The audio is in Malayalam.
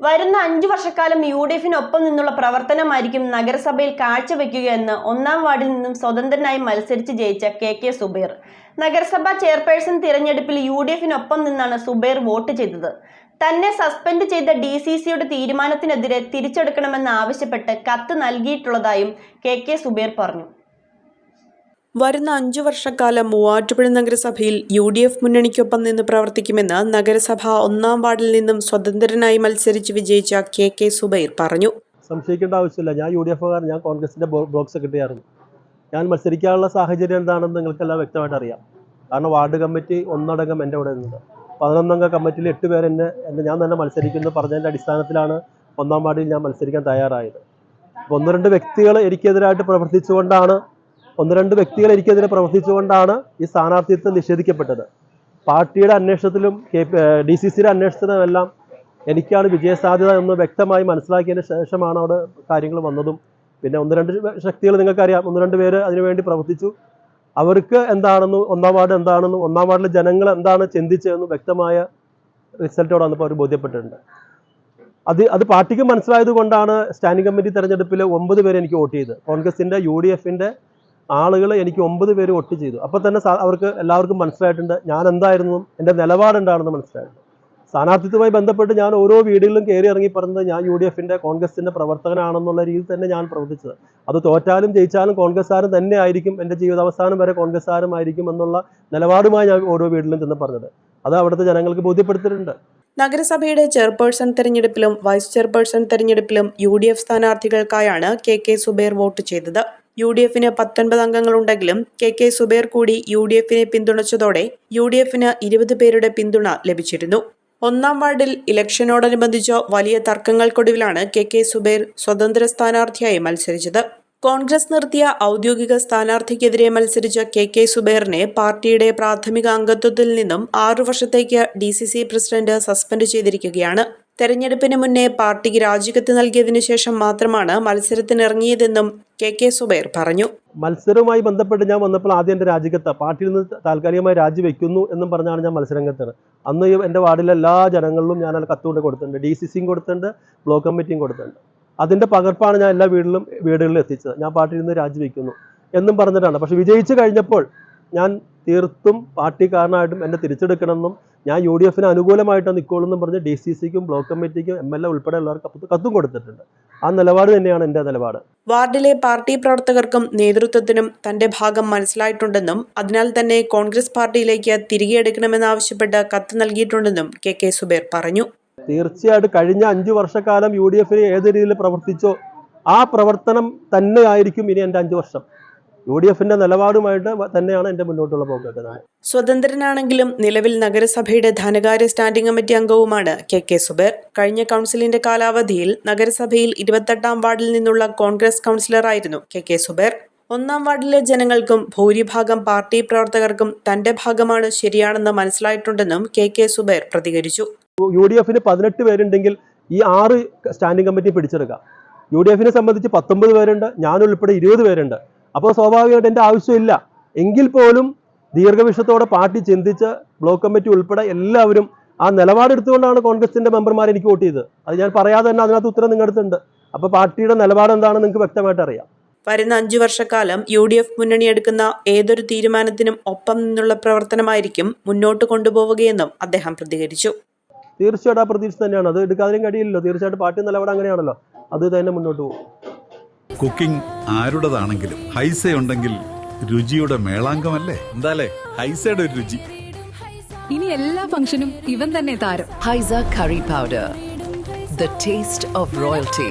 വരുന്ന 5 വർഷക്കാലം UDFിനൊപ്പം നിന്നുള്ള പ്രവർത്തനമായിരിക്കും നഗരസഭയിൽ കാഴ്ചവെക്കുകയെന്ന് 1-ാം വാർഡിൽ നിന്നും സ്വതന്ത്രനായി മത്സരിച്ച് ജയിച്ച KK സുബൈർ. നഗരസഭാ ചെയർപേഴ്സൺ തിരഞ്ഞെടുപ്പിൽ UDFിനൊപ്പം നിന്നാണ് സുബൈർ വോട്ട് ചെയ്തത്. തന്നെ സസ്പെൻഡ് ചെയ്ത DCCയുടെ തീരുമാനത്തിനെതിരെ തിരിച്ചെടുക്കണമെന്ന് ആവശ്യപ്പെട്ട് കത്ത് നൽകിയിട്ടുള്ളതായും KK സുബൈർ പറഞ്ഞു. വരുന്ന 5 വർഷക്കാലം മൂവാറ്റുപുഴ നഗരസഭയിൽ UDF മുന്നണിക്കൊപ്പം നിന്ന് പ്രവർത്തിക്കുമെന്ന് നഗരസഭ 1-ാം വാർഡിൽ നിന്നും സ്വതന്ത്രനായി മത്സരിച്ച് വിജയിച്ച KK സുബൈർ പറഞ്ഞു. സംശയിക്കേണ്ട ആവശ്യമില്ല. ഞാൻ UDF-കാരൻ, ഞാൻ കോൺഗ്രസിൻ്റെ ബ്ലോക്ക് സെക്രട്ടറി ആയിരുന്നു. ഞാൻ മത്സരിക്കാനുള്ള സാഹചര്യം എന്താണെന്ന് നിങ്ങൾക്കെല്ലാം വ്യക്തമായിട്ട് അറിയാം. കാരണം വാർഡ് കമ്മിറ്റി ഒന്നടങ്കം എൻ്റെ ഇവിടെ നിന്നത് 11-അംഗ കമ്മിറ്റിയിൽ 8 പേർ ഞാൻ തന്നെ മത്സരിക്കുന്നു പറഞ്ഞതിൻ്റെ അടിസ്ഥാനത്തിലാണ് 1-ാം വാർഡിൽ ഞാൻ മത്സരിക്കാൻ തയ്യാറായത്. 1-2 വ്യക്തികൾ എനിക്കെതിരായിട്ട് പ്രവർത്തിച്ചുകൊണ്ടാണ് ഈ സ്ഥാനാർത്ഥിത്വം നിഷേധിക്കപ്പെട്ടത്. പാർട്ടിയുടെ അന്വേഷണത്തിലും DCCയുടെ അന്വേഷണത്തിലുമെല്ലാം എനിക്കാണ് വിജയസാധ്യത എന്ന് വ്യക്തമായി മനസ്സിലാക്കിയതിന് ശേഷമാണ് അവിടെ കാര്യങ്ങൾ വന്നതും. പിന്നെ 1-2 ശക്തികൾ നിങ്ങൾക്കറിയാം, 1-2 പേര് അതിനുവേണ്ടി പ്രവർത്തിച്ചു. അവർക്ക് എന്താണെന്നും 1-ാം വാർഡ് എന്താണെന്നും 1-ാം വാർഡിലെ ജനങ്ങൾ എന്താണ് ചിന്തിച്ചതെന്നും വ്യക്തമായ റിസൾട്ടോടെ വന്നപ്പോൾ അവർ ബോധ്യപ്പെട്ടിട്ടുണ്ട്. അത് പാർട്ടിക്ക് മനസ്സിലായത് കൊണ്ടാണ് സ്റ്റാൻഡിംഗ് കമ്മിറ്റി തെരഞ്ഞെടുപ്പിൽ 9 പേര് എനിക്ക് വോട്ട് ചെയ്ത്. കോൺഗ്രസിൻ്റെ UDFിൻ്റെ ആളുകൾ എനിക്ക് 9 പേര് വോട്ട് ചെയ്തു. അപ്പോൾ തന്നെ അവർക്ക് എല്ലാവർക്കും മനസ്സിലായിട്ടുണ്ട് ഞാൻ എന്തായിരുന്നു, എൻ്റെ നിലപാടുണ്ടാണെന്ന് മനസ്സിലായിട്ടുണ്ട്. സ്ഥാനാർത്ഥിത്വവുമായി ബന്ധപ്പെട്ട് ഞാൻ ഓരോ വീടുകളിലും കയറി ഇറങ്ങി പറഞ്ഞത് ഞാൻ UDFിൻ്റെ കോൺഗ്രസിൻ്റെ പ്രവർത്തകനാണെന്നുള്ള രീതിയിൽ തന്നെ ഞാൻ പ്രവർത്തിച്ചത്. അത് തോറ്റാലും ജയിച്ചാലും കോൺഗ്രസ്സുകാരൻ തന്നെ ആയിരിക്കും, എൻ്റെ ജീവിതാവസാനം വരെ കോൺഗ്രസ്സുകാരുമായിരിക്കും എന്നുള്ള നിലപാടുമായി ഞാൻ ഓരോ വീട്ടിലും ചെന്ന് പറഞ്ഞത്. അത് അവിടുത്തെ ജനങ്ങൾക്ക് ബോധ്യപ്പെടുത്തിയിട്ടുണ്ട്. നഗരസഭയുടെ ചെയർപേഴ്സൺ തെരഞ്ഞെടുപ്പിലും വൈസ് ചെയർപേഴ്സൺ തെരഞ്ഞെടുപ്പിലും UDF സ്ഥാനാർത്ഥികൾക്കായാണ് KK സുബൈർ വോട്ട് ചെയ്തത്. UDFിന് 19 അംഗങ്ങളുണ്ടെങ്കിലും KK സുബൈർ കൂടി UDFിനെ പിന്തുണച്ചതോടെ UDFിന് 20 പേരുടെ പിന്തുണ ലഭിച്ചിരുന്നു. 1-ാം വാർഡിൽ ഇലക്ഷനോടനുബന്ധിച്ച വലിയ തർക്കങ്ങൾക്കൊടുവിലാണ് KK സുബൈർ സ്വതന്ത്ര സ്ഥാനാർത്ഥിയായി മത്സരിച്ചത്. കോൺഗ്രസ് നിർത്തിയ ഔദ്യോഗിക സ്ഥാനാർത്ഥിക്കെതിരെ മത്സരിച്ച KK സുബൈറിനെ പാർട്ടിയുടെ പ്രാഥമിക അംഗത്വത്തിൽ നിന്നും 6 വർഷത്തേക്ക് DCC പ്രസിഡന്റ് സസ്പെൻഡ് ചെയ്തിരിക്കുകയാണ്. തെരഞ്ഞെടുപ്പിന് മുന്നേ പാർട്ടിക്ക് രാജിക്കത്ത് നൽകിയതിനു ശേഷം മാത്രമാണ് മത്സരത്തിനിറങ്ങിയതെന്നും KK സുബൈർ പറഞ്ഞു. മത്സരവുമായി ബന്ധപ്പെട്ട് ഞാൻ വന്നപ്പോൾ ആദ്യം എൻ്റെ രാജിക്കത്ത് പാർട്ടിയിൽ നിന്ന് താൽക്കാലികമായി രാജിവെക്കുന്നു എന്നും പറഞ്ഞാണ് ഞാൻ മത്സരരംഗത്താണ്. അന്ന് എൻ്റെ വാർഡിലെ എല്ലാ ജനങ്ങളിലും ഞാൻ കത്തുകൊണ്ട് കൊടുത്തിട്ടുണ്ട്, DCCയും കൊടുത്തിട്ടുണ്ട്, ബ്ലോക്ക് കമ്മിറ്റിയും കൊടുത്തിട്ടുണ്ട്. അതിൻ്റെ പകർപ്പാണ് ഞാൻ എല്ലാ വീടുകളിലും എത്തിച്ചത്. ഞാൻ പാർട്ടിയിൽ നിന്ന് രാജിവെക്കുന്നു എന്നും പറഞ്ഞിട്ടാണ്. പക്ഷെ വിജയിച്ചു കഴിഞ്ഞപ്പോൾ ഞാൻ തീർത്തും പാർട്ടിക്കാരനായിട്ടും എന്നെ തിരിച്ചെടുക്കണമെന്നും ഞാൻ UDFിന് അനുകൂലമായിട്ട് നിൽക്കുള്ളൂന്നും പറഞ്ഞ് DCCക്കും ബ്ലോക്ക് കമ്മിറ്റിക്കും MLA ഉൾപ്പെടെയുള്ളവർക്ക് കത്തും കൊടുത്തിട്ടുണ്ട്. ആ നിലപാട് തന്നെയാണ് എൻ്റെ നിലപാട്. വാർഡിലെ പാർട്ടി പ്രവർത്തകർക്കും നേതൃത്വത്തിനും തന്റെ ഭാഗം മനസ്സിലായിട്ടുണ്ടെന്നും അതിനാൽ തന്നെ കോൺഗ്രസ് പാർട്ടിയിലേക്ക് തിരികെ എടുക്കണമെന്നാവശ്യപ്പെട്ട് കത്ത് നൽകിയിട്ടുണ്ടെന്നും KK സുബൈർ പറഞ്ഞു. തീർച്ചയായിട്ടും കഴിഞ്ഞ 5 വർഷക്കാലം UDFിന് ഏത് രീതിയിൽ പ്രവർത്തിച്ചോ ആ പ്രവർത്തനം തന്നെ ആയിരിക്കും ഇനി എൻ്റെ 5 വർഷം. UDFിന്റെ നിലപാടുമായിട്ട് തന്നെയാണ് എൻ്റെ മുന്നോട്ടുള്ള പോക്കൊക്കെ. സ്വതന്ത്രനാണെങ്കിലും നിലവിൽ നഗരസഭയുടെ ധനകാര്യ സ്റ്റാൻഡിംഗ് കമ്മിറ്റി അംഗവുമാണ് KK സുബൈർ. കഴിഞ്ഞ കൗൺസിലിന്റെ കാലാവധിയിൽ നഗരസഭയിൽ 28-ാം വാർഡിൽ നിന്നുള്ള കോൺഗ്രസ് കൗൺസിലറായിരുന്നു KK സുബൈർ. 1-ാം വാർഡിലെ ജനങ്ങൾക്കും ഭൂരിഭാഗം പാർട്ടി പ്രവർത്തകർക്കും തന്റെ ഭാഗമാണ് ശരിയാണെന്ന് മനസ്സിലായിട്ടുണ്ടെന്നും KK സുബൈർ പ്രതികരിച്ചു. UDFിന് 18 പേരുണ്ടെങ്കിൽ ഈ 6 സ്റ്റാൻഡിംഗ് കമ്മിറ്റി പിടിച്ചെടുക്കാം. UDFിനെ സംബന്ധിച്ച് 19 പേരുണ്ട്, ഞാനുൾപ്പെടെ 20 പേരുണ്ട്. അപ്പോൾ സ്വാഭാവികമായിട്ട് എൻ്റെ ആവശ്യമില്ല. എങ്കിൽ പോലും ദീർഘവീക്ഷണത്തോടെ പാർട്ടി ചിന്തിച്ച് ബ്ലോക്ക് കമ്മിറ്റി ഉൾപ്പെടെ എല്ലാവരും ആ നിലപാടെടുത്തുകൊണ്ടാണ് കോൺഗ്രസിൻ്റെ മെമ്പർമാർ എനിക്ക് വോട്ട് ചെയ്തത്. അത് ഞാൻ പറയാതെ തന്നെ അതിനകത്ത് ഉത്തരം നിങ്ങളടുത്തുണ്ട്. അപ്പോൾ പാർട്ടിയുടെ നിലപാട് എന്താണെന്ന് നിങ്ങൾക്ക് വ്യക്തമായിട്ട് അറിയാം. വരുന്ന 5 വർഷക്കാലം UDF മുന്നണി എടുക്കുന്ന ഏതൊരു തീരുമാനത്തിനും ഒപ്പം നിന്നുള്ള പ്രവർത്തനമായിരിക്കും മുന്നോട്ട് കൊണ്ടുപോവുകയെന്നും അദ്ദേഹം പ്രതികരിച്ചു. തീർച്ചയായിട്ടും ആ പ്രതീക്ഷ തന്നെയാണ്. അത് എടുക്കാതിനും കഴിയില്ലല്ലോ. തീർച്ചയായിട്ടും പാർട്ടി നിലപാട് അങ്ങനെയാണല്ലോ, അത് തന്നെ മുന്നോട്ട് പോകും. കുക്കിംഗ് ആരുടേതാണെങ്കിലും ഹൈസ ഉണ്ടെങ്കിൽ രുചിയുടെ മേളാങ്കമല്ലേ. എന്താലേ ഹൈസയുടെ ഒരു രുചി. ഇനി എല്ലാ ഫംഗ്ഷനും ഇവൻ തന്നെ താരം. Haiza curry powder, the taste of royalty.